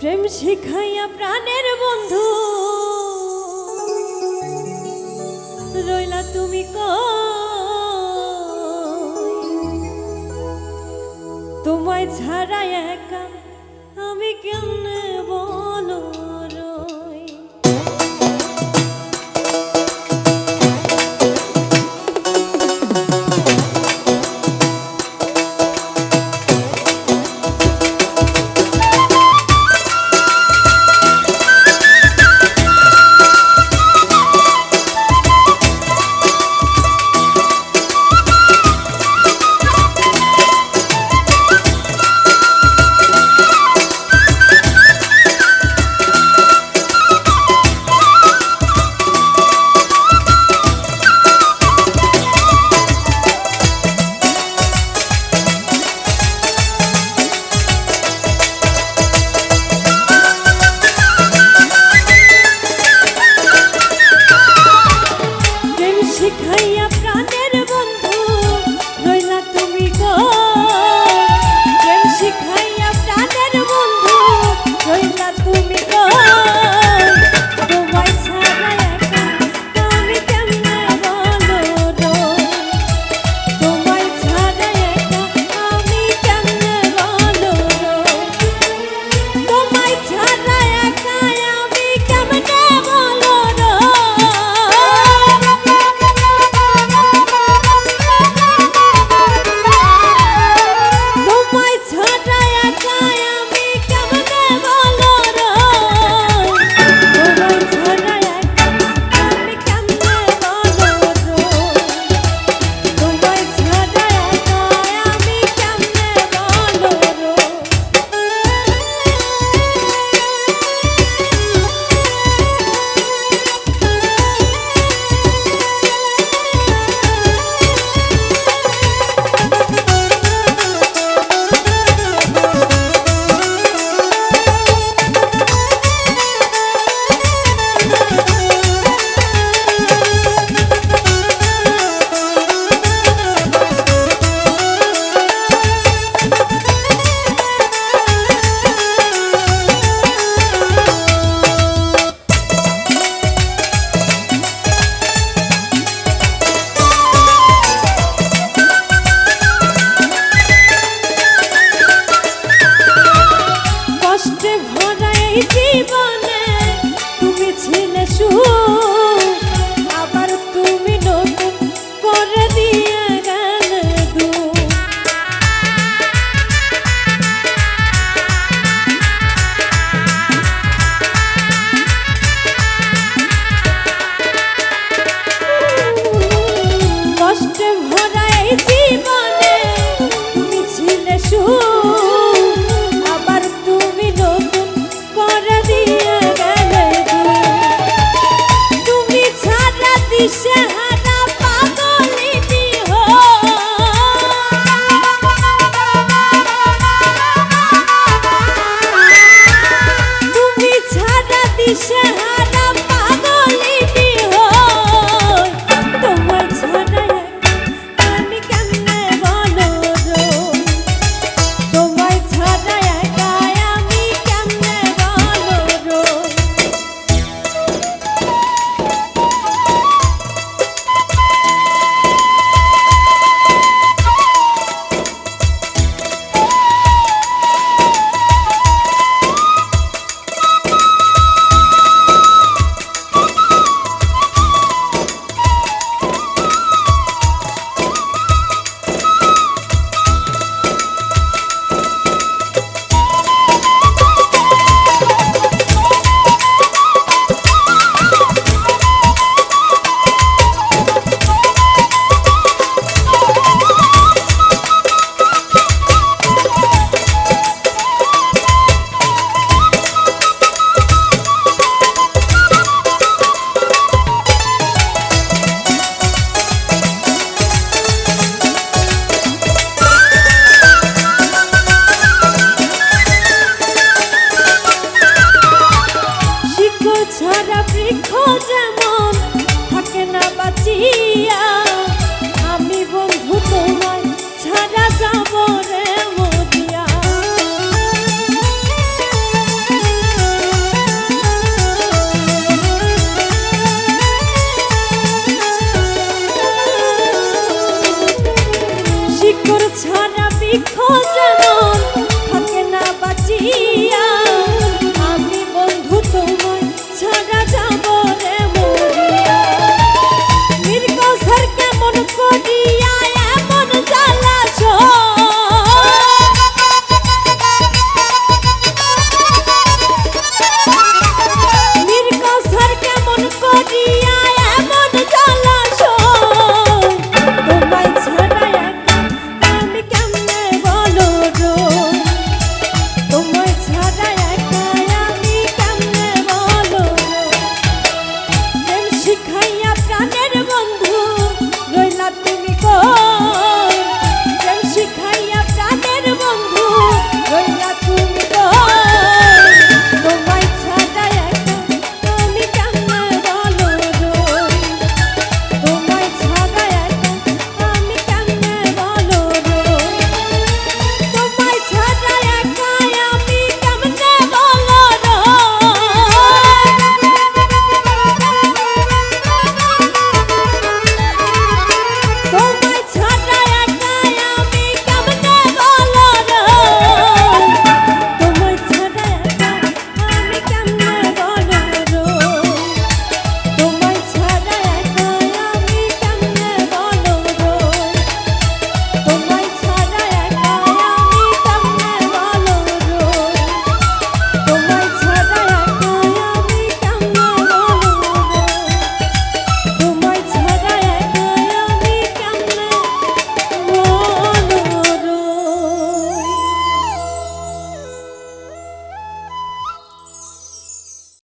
প্রেম শিখাইয়া প্রাণের বন্ধু রইলা তুমি তোমায় ছাড়া একা আমি কেমনে বলো রই। শিখাইয়া প্রাণের বন্ধু রইলা তুমি গো, প্রেম শিখাইয়া প্রাণের বন্ধু রইলা তুমি গো, তোমায় ছাড়া একা আমি কেমনে বলো রই, তোমায় ছাড়া একা আমি কেমনে বলো রই, তোমায় ছাড়া একা আমি কেমনে বলো রই। জীবনে তুমি ছিলে সুখ, আবার তুমি নতুন করে দিয়ে গেলে দুঃখ, কষ্টে ভরা এই জীবনে তুমি ছিলে সুখ, আবার তুমি নতুন করে দিয়ে গেলে তুমি ছাড়া দিশেহারা পাগলিনী হো, তুমি ছাড়া দিশেহারা পাগলিনী হো, তোমায় ছাড়া আমি কেমনে বলো রই, যেমন